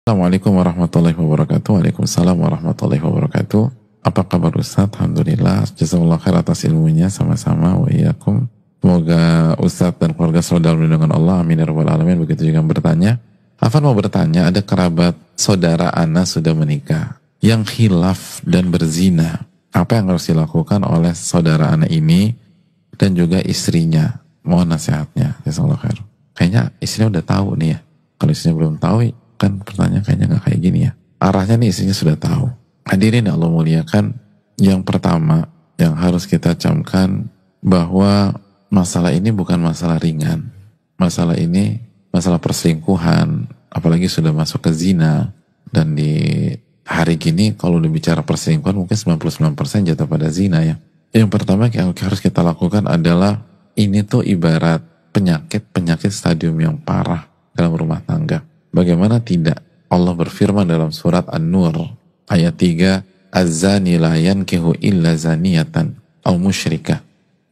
Assalamualaikum warahmatullahi wabarakatuh. Waalaikumsalam warahmatullahi wabarakatuh. Apa kabar Ustaz? Alhamdulillah. Jazakallah khair atas ilmunya. Sama-sama. Wa iyyakum. Semoga Ustaz dan keluarga selalu dalam lindungan Allah. Amin ya rabbal alamin. Begitu juga bertanya. Afan mau bertanya, ada kerabat saudara ana sudah menikah yang khilaf dan berzina. Apa yang harus dilakukan oleh saudara ana ini dan juga istrinya? Mohon nasihatnya. Jazakallah khair. Kayaknya istrinya udah tahu nih ya. Kalau istrinya belum tahu, kan pertanyaan kayaknya nggak kayak gini ya. Arahnya nih istrinya sudah tahu. Hadirin Allah muliakan, yang pertama yang harus kita camkan bahwa masalah ini bukan masalah ringan. Masalah ini masalah perselingkuhan, apalagi sudah masuk ke zina. Dan di hari gini kalau udah bicara perselingkuhan mungkin 99% jatuh pada zina ya. Yang pertama yang harus kita lakukan adalah ini tuh ibarat penyakit stadium yang parah dalam rumah tangga. Bagaimana tidak? Allah berfirman dalam surat An-Nur ayat 3, Az-zani la yankihu illa zaniyatan aw musyrikah.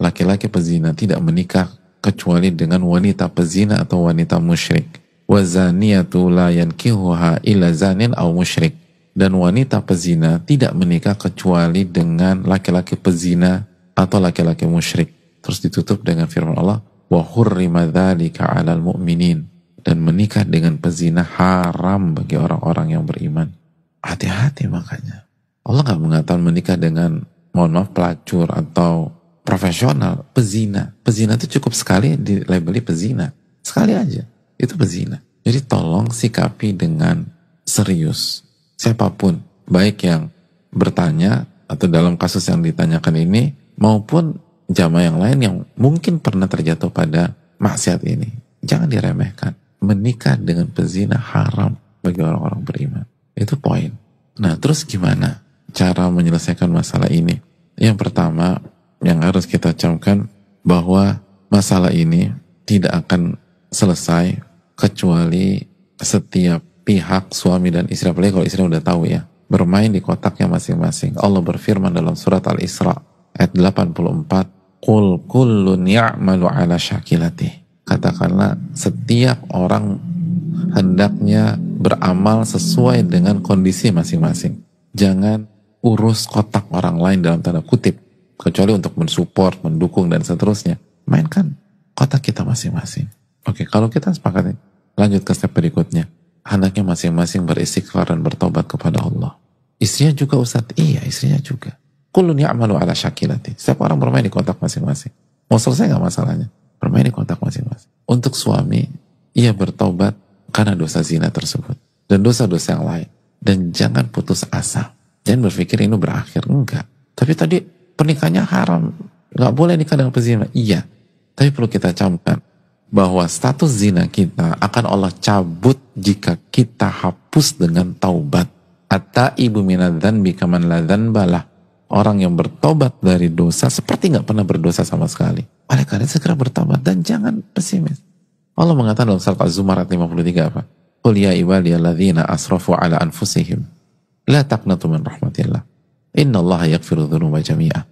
Laki-laki pezina tidak menikah kecuali dengan wanita pezina atau wanita musyrik. Wa zaniyatu la yankihuha illa zanin aw musyrik. Dan wanita pezina tidak menikah kecuali dengan laki-laki pezina atau laki-laki musyrik. Terus ditutup dengan firman Allah, wa hurrima dzalika 'alal mu'minin. Dan menikah dengan pezina haram bagi orang-orang yang beriman. Hati-hati makanya. Allah gak mengatakan menikah dengan, mohon maaf, pelacur atau profesional. Pezina. Pezina itu cukup sekali dilabeli pezina. Sekali aja. Itu pezina. Jadi tolong sikapi dengan serius. Siapapun. Baik yang bertanya atau dalam kasus yang ditanyakan ini, maupun jamaah yang lain yang mungkin pernah terjatuh pada maksiat ini. Jangan diremehkan. Menikah dengan pezina haram bagi orang-orang beriman. Itu poin. Nah, terus gimana cara menyelesaikan masalah ini? Yang pertama, yang harus kita camkan bahwa masalah ini tidak akan selesai kecuali setiap pihak suami dan istri, apalagi kalau istri udah tahu ya, bermain di kotaknya masing-masing. Allah berfirman dalam surat Al-Isra ayat 84, Qul kullun ya'malu ala syakilatih. Katakanlah setiap orang hendaknya beramal sesuai dengan kondisi masing-masing. Jangan urus kotak orang lain dalam tanda kutip, kecuali untuk mensupport, mendukung dan seterusnya. Mainkan kotak kita masing-masing. Oke, kalau kita sepakat, lanjut ke step berikutnya. Hendaknya masing-masing beristighfar dan bertobat kepada Allah. Istrinya juga Ustaz, iya istrinya juga. Kullun ya'malu ala syakilati. Setiap orang bermain di kotak masing-masing. Mau selesai gak masalahnya? Bermain di kotak masing-masing. Untuk suami, ia bertobat karena dosa zina tersebut. Dan dosa-dosa yang lain. Dan jangan putus asa. Jangan berpikir ini berakhir. Enggak. Tapi tadi pernikahannya haram. Gak boleh nikah dengan pezina. Iya. Tapi perlu kita camkan bahwa status zina kita akan Allah cabut jika kita hapus dengan taubat. At-taibu minadz-dzanbi kaman la dzanbalah. Orang yang bertobat dari dosa seperti gak pernah berdosa sama sekali. Oleh karena segera bertobat dan jangan pesimis. Allah mengatakan dalam surat Az-Zumar ayat 53 apa? Qul ya ibadiyalladzina asrafu ala anfusihim la taqnatu min rahmatillah. Innallaha yaghfiru dzunuba jami'ah.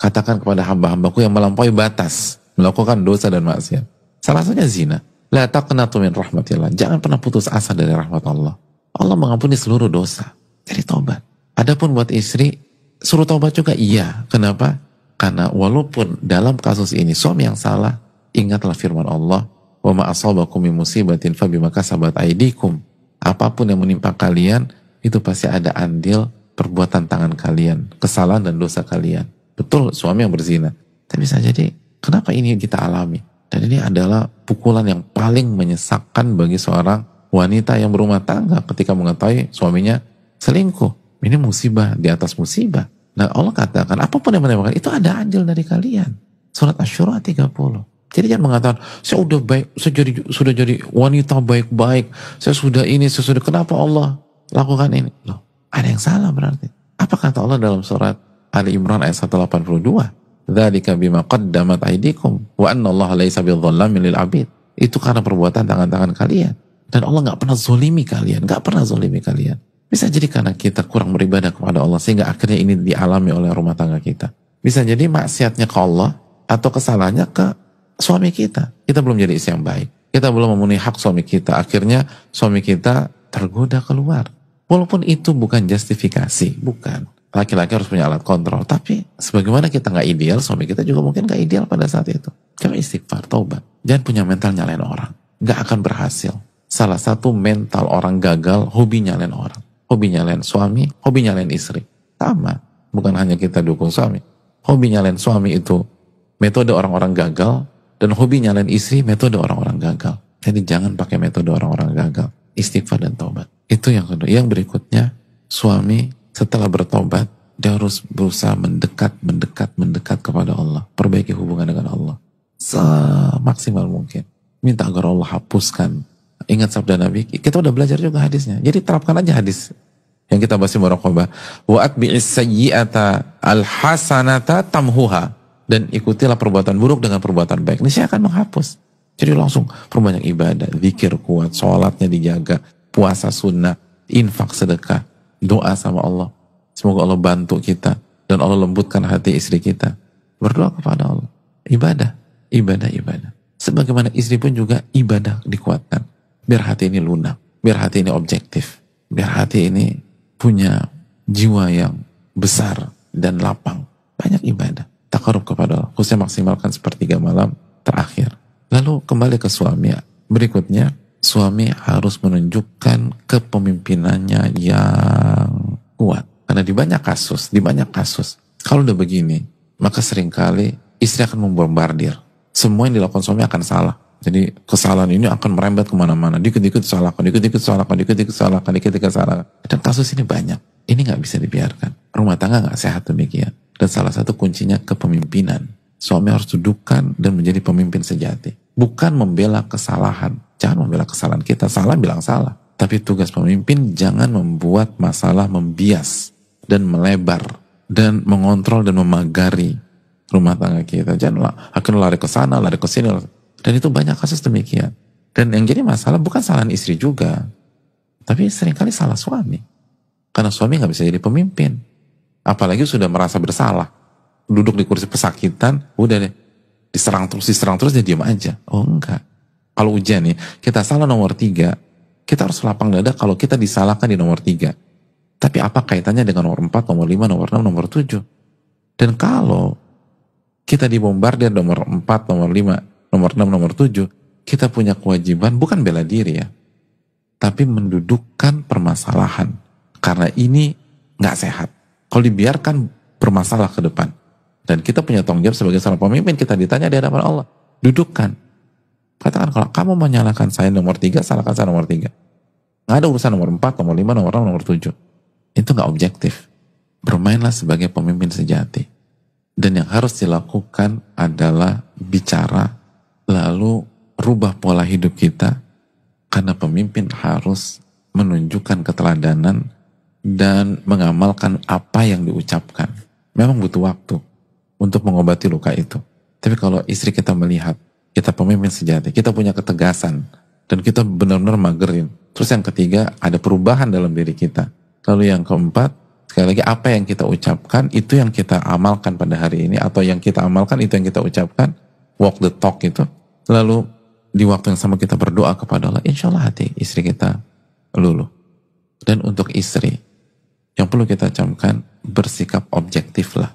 Katakan kepada hamba-hambaku yang melampaui batas, melakukan dosa dan maksiat. Salah satunya zina. La taqnatu min rahmatillah. Jangan pernah putus asa dari rahmat Allah. Allah mengampuni seluruh dosa. Jadi tobat. Adapun buat istri, suruh tobat juga iya. Kenapa? Karena walaupun dalam kasus ini suami yang salah, ingatlah firman Allah, wa ma asabakum min musibatin fabima kasabat aydikum. Apapun yang menimpa kalian itu pasti ada andil perbuatan tangan kalian, kesalahan dan dosa kalian. Betul suami yang berzina, tapi bisa jadi kenapa ini kita alami? Dan ini adalah pukulan yang paling menyesakkan bagi seorang wanita yang berumah tangga ketika mengetahui suaminya selingkuh. Ini musibah di atas musibah. Nah Allah katakan apapun yang menimpa itu ada andil dari kalian. Surat Asy-Syura 30. Jadi jangan mengatakan saya udah baik, saya sudah jadi wanita baik-baik, saya sudah ini, saya sudah, kenapa Allah lakukan ini? Loh, ada yang salah berarti. Apa kata Allah dalam surat Ali Imran ayat 182? Dzalika bima qaddamat aydikum wa anna Allah laisa bidzallamin lil abid. Itu karena perbuatan tangan-tangan kalian. Dan Allah nggak pernah zolimi kalian, nggak pernah zolimi kalian. Bisa jadi karena kita kurang beribadah kepada Allah sehingga akhirnya ini dialami oleh rumah tangga kita. Bisa jadi maksiatnya ke Allah atau kesalahannya ke suami kita. Kita belum jadi istri yang baik. Kita belum memenuhi hak suami kita. Akhirnya suami kita tergoda keluar. Walaupun itu bukan justifikasi, bukan. Laki-laki harus punya alat kontrol, tapi sebagaimana kita nggak ideal, suami kita juga mungkin nggak ideal pada saat itu. Coba istighfar, taubat. Jangan punya mental nyalain orang. Nggak akan berhasil. Salah satu mental orang gagal, hobi nyalain orang. Hobi nyalain suami, hobi nyalain istri. Sama. Bukan hanya kita dukung suami. Hobi nyalain suami itu metode orang-orang gagal, dan hobi nyalain istri metode orang-orang gagal. Jadi jangan pakai metode orang-orang gagal. Istighfar dan taubat. Itu yang kedua. Yang berikutnya, suami setelah bertobat, dia harus berusaha mendekat kepada Allah. Perbaiki hubungan dengan Allah. Semaksimal mungkin. Minta agar Allah hapuskan. Ingat sabda Nabi, kita udah belajar juga hadisnya. Jadi terapkan aja hadis yang kita bahas di muraqabah. Wa atbi'is sayyi'ata al-hasanata tamhuha. Dan ikutilah perbuatan buruk dengan perbuatan baik. Ini saya akan menghapus. Jadi langsung perbanyak ibadah, zikir kuat, sholatnya dijaga, puasa sunnah, infak sedekah, doa sama Allah. Semoga Allah bantu kita dan Allah lembutkan hati istri kita. Berdoa kepada Allah. Ibadah. Sebagaimana istri pun juga ibadah dikuatkan. Biar hati ini lunak. Biar hati ini objektif. Biar hati ini punya jiwa yang besar dan lapang. Banyak ibadah. Takarub kepada Allah. Khususnya maksimalkan sepertiga malam terakhir. Lalu kembali ke suami. Berikutnya, suami harus menunjukkan kepemimpinannya yang kuat. Karena di banyak kasus, kalau udah begini, maka seringkali istri akan membombardir. Semua yang dilakukan suami akan salah. Jadi kesalahan ini akan merembet kemana-mana. Dikit-dikit salahkan. Dan kasus ini banyak. Ini nggak bisa dibiarkan. Rumah tangga nggak sehat demikian. Dan salah satu kuncinya kepemimpinan. Suami harus dudukkan dan menjadi pemimpin sejati. Bukan membela kesalahan. Jangan membela kesalahan kita. Salah bilang salah. Tapi tugas pemimpin jangan membuat masalah membias dan melebar dan mengontrol dan memagari rumah tangga kita. Jangan akan lari ke sana, lari ke sini. Dan itu banyak kasus demikian. Dan yang jadi masalah bukan kesalahan istri juga. Tapi seringkali salah suami. Karena suami nggak bisa jadi pemimpin. Apalagi sudah merasa bersalah. Duduk di kursi pesakitan, udah deh. Diserang terus, dia diam aja. Oh enggak. Kalau ujian nih, kita salah nomor 3, kita harus lapang dada kalau kita disalahkan di nomor 3. Tapi apa kaitannya dengan nomor 4, nomor 5, nomor 6, nomor 7? Dan kalau kita dibombardir nomor 4, nomor 5, nomor 6, nomor 7, kita punya kewajiban bukan bela diri ya, tapi mendudukkan permasalahan. Karena ini nggak sehat. Kalau dibiarkan bermasalah ke depan. Dan kita punya tanggung jawab sebagai seorang pemimpin, kita ditanya di hadapan Allah. Dudukkan. Katakan kalau kamu menyalahkan saya nomor 3, salahkan saya nomor 3. Nggak ada urusan nomor 4, nomor 5, nomor 6, nomor 7. Itu nggak objektif. Bermainlah sebagai pemimpin sejati. Dan yang harus dilakukan adalah bicara, lalu rubah pola hidup kita, karena pemimpin harus menunjukkan keteladanan dan mengamalkan apa yang diucapkan. Memang butuh waktu untuk mengobati luka itu. Tapi kalau istri kita melihat kita pemimpin sejati, kita punya ketegasan, dan kita benar-benar magerin. Terus yang ketiga, ada perubahan dalam diri kita. Lalu yang keempat, sekali lagi apa yang kita ucapkan, itu yang kita amalkan pada hari ini, atau yang kita amalkan itu yang kita ucapkan, walk the talk itu. Lalu di waktu yang sama kita berdoa kepada Allah, insya Allah hati istri kita luluh. Dan untuk istri, yang perlu kita camkan, bersikap objektiflah.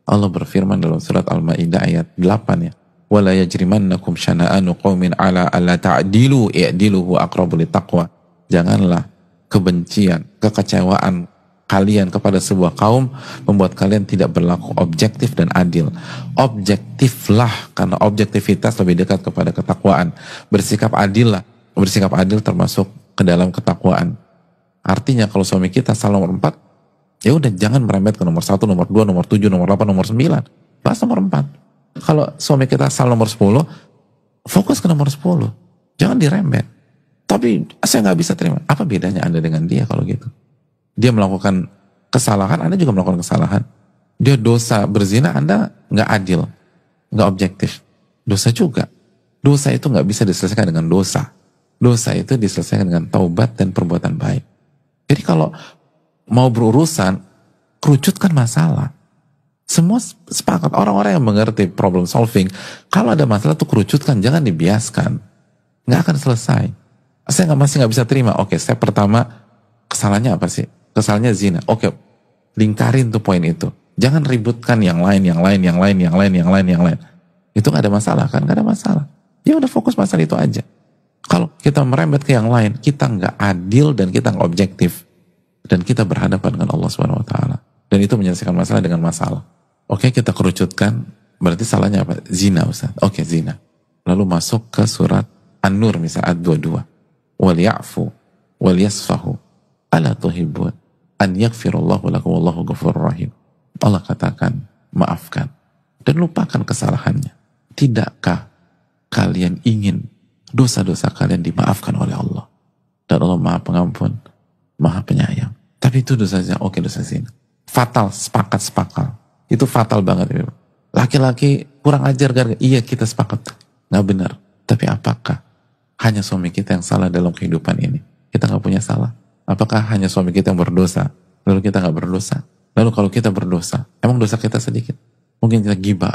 Allah berfirman dalam surat Al-Maidah ayat 8 ya. وَلَا يَجْرِمَنَّكُمْ شَنَآنُ قَوْمٍ عَلَىٰ أَلَّا تَعْدِلُوا إِعْدِلُوا هُوَ أَقْرَبُ لِلتَّقْوَى. Janganlah kebencian, kekecewaan kalian kepada sebuah kaum membuat kalian tidak berlaku objektif dan adil. Objektiflah, karena objektivitas lebih dekat kepada ketakwaan. Bersikap adil lah. Bersikap adil termasuk ke dalam ketakwaan. Artinya kalau suami kita salah nomor 4, ya udah jangan merembet ke nomor 1, nomor 2, nomor 7, nomor 8, nomor 9. Pas nomor 4. Kalau suami kita salah nomor 10, fokus ke nomor 10. Jangan dirembet. Tapi saya nggak bisa terima. Apa bedanya Anda dengan dia kalau gitu? Dia melakukan kesalahan, Anda juga melakukan kesalahan. Dia dosa berzina, Anda nggak adil, nggak objektif. Dosa juga. Dosa itu nggak bisa diselesaikan dengan dosa. Dosa itu diselesaikan dengan taubat dan perbuatan baik. Jadi kalau mau berurusan, kerucutkan masalah. Semua sepakat, orang-orang yang mengerti problem solving, kalau ada masalah tuh kerucutkan, jangan dibiaskan. Nggak akan selesai. Saya masih nggak bisa terima. Oke, step pertama, kesalahannya apa sih? Kesalahannya zina. Oke, lingkarin tuh poin itu. Jangan ributkan yang lain. Itu nggak ada masalah kan? Nggak ada masalah. Ya udah fokus masalah itu aja. Kalau kita merembet ke yang lain, kita nggak adil dan kita nggak objektif. Dan kita berhadapan dengan Allah Subhanahu Wa Taala. Dan itu menyelesaikan masalah dengan masalah. Oke, kita kerucutkan. Berarti salahnya apa? Zina, Ustaz. Oke, zina. Lalu masuk ke surat An-Nur misalnya ayat 22. Wal ya'fu wal yasfahu ala tuhibbun an yaghfirallahu lakum wallahu ghafurur rahim. Allah katakan, maafkan dan lupakan kesalahannya. Tidakkah kalian ingin dosa-dosa kalian dimaafkan oleh Allah? Dan Allah Maha Pengampun, Maha Penyayang. Tapi itu dosa zina. Oke, dosa zina. Fatal, sepakat. Itu fatal banget. Laki-laki kurang ajar gara-gara. Iya, kita sepakat. Nggak benar. Tapi apakah hanya suami kita yang salah dalam kehidupan ini? Kita nggak punya salah. Apakah hanya suami kita yang berdosa, lalu kita nggak berdosa? Lalu kalau kita berdosa, emang dosa kita sedikit? Mungkin kita gibah.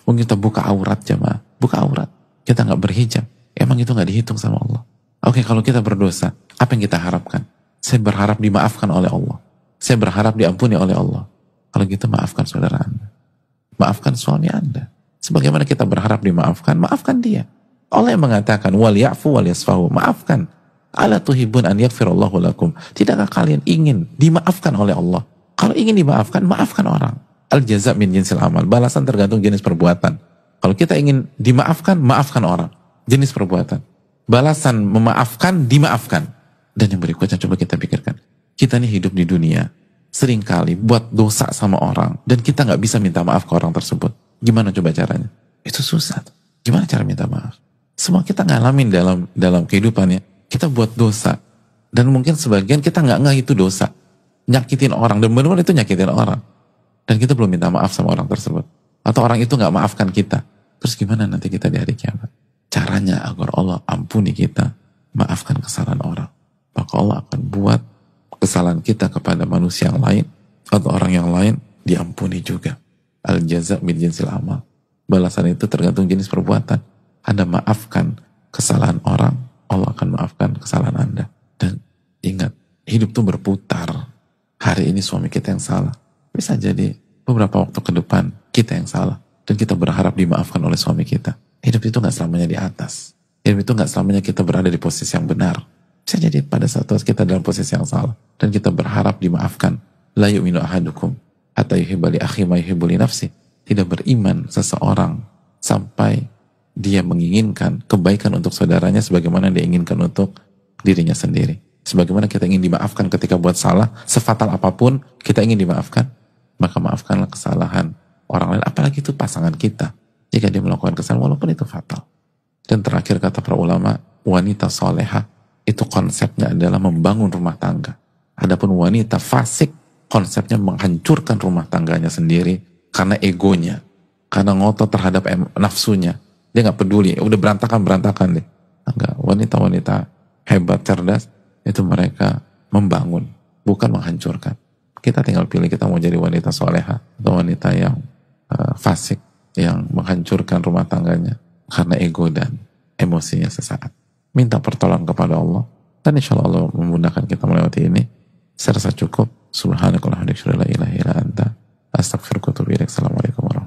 Mungkin kita buka aurat jamaah. Buka aurat. Kita nggak berhijab. Emang itu nggak dihitung sama Allah? Oke, kalau kita berdosa, apa yang kita harapkan? Saya berharap dimaafkan oleh Allah. Saya berharap diampuni oleh Allah. Kalau gitu maafkan saudara Anda. Maafkan suami Anda. Sebagaimana kita berharap dimaafkan, maafkan dia. Allah yang mengatakan, wal ya'fu wal yasfahu. Maafkan. Ala tuhibun an yaghfirallahu lakum. Tidakkah kalian ingin dimaafkan oleh Allah? Kalau ingin dimaafkan, maafkan orang. Al jaza min jinsil amal. Balasan tergantung jenis perbuatan. Kalau kita ingin dimaafkan, maafkan orang. Jenis perbuatan. Balasan memaafkan, dimaafkan. Dan yang berikutnya coba kita pikirkan. Kita ini hidup di dunia. Seringkali buat dosa sama orang. Dan kita nggak bisa minta maaf ke orang tersebut. Gimana coba caranya? Itu susah. Gimana cara minta maaf? Semua kita ngalamin dalam kehidupannya. Kita buat dosa. Dan mungkin sebagian kita nggak itu dosa. Nyakitin orang. Dan benar-benar itu nyakitin orang. Dan kita belum minta maaf sama orang tersebut. Atau orang itu nggak maafkan kita. Terus gimana nanti kita di hari kiamat? Caranya agar Allah ampuni kita. Maafkan kesalahan orang. Maka Allah akan buat kesalahan kita kepada manusia yang lain. Atau orang yang lain diampuni juga. Al-jaza' min jinsil amal. Balasan itu tergantung jenis perbuatan. Anda maafkan kesalahan orang, Allah akan maafkan kesalahan Anda. Dan ingat, hidup itu berputar. Hari ini suami kita yang salah. Bisa jadi beberapa waktu ke depan kita yang salah. Dan kita berharap dimaafkan oleh suami kita. Hidup itu gak selamanya di atas. Hidup itu gak selamanya kita berada di posisi yang benar. Bisa jadi pada saat kita dalam posisi yang salah. Dan kita berharap dimaafkan. La yu'minu ahadukum hatta yuhibba li akhi ma yuhibbu li nafsi. Tidak beriman seseorang sampai dia menginginkan kebaikan untuk saudaranya sebagaimana dia inginkan untuk dirinya sendiri. Sebagaimana kita ingin dimaafkan ketika buat salah, sefatal apapun kita ingin dimaafkan, maka maafkanlah kesalahan orang lain, apalagi itu pasangan kita jika dia melakukan kesalahan walaupun itu fatal. Dan terakhir kata para ulama, wanita soleha itu konsepnya adalah membangun rumah tangga. Adapun wanita fasik konsepnya menghancurkan rumah tangganya sendiri karena egonya, karena ngotot terhadap nafsunya. Dia nggak peduli, udah berantakan deh. Enggak, wanita-wanita hebat, cerdas, itu mereka membangun, bukan menghancurkan. Kita tinggal pilih kita mau jadi wanita soleha atau wanita yang fasik, yang menghancurkan rumah tangganya karena ego dan emosinya sesaat. Minta pertolongan kepada Allah, dan insya Allah memudahkan kita melewati ini. Saya rasa cukup. Subhanakallahumma wa bihamdika, la ilaha illa anta, astaghfiruka wa atubu ilaik. Assalamualaikum warahmatullahi wabarakatuh.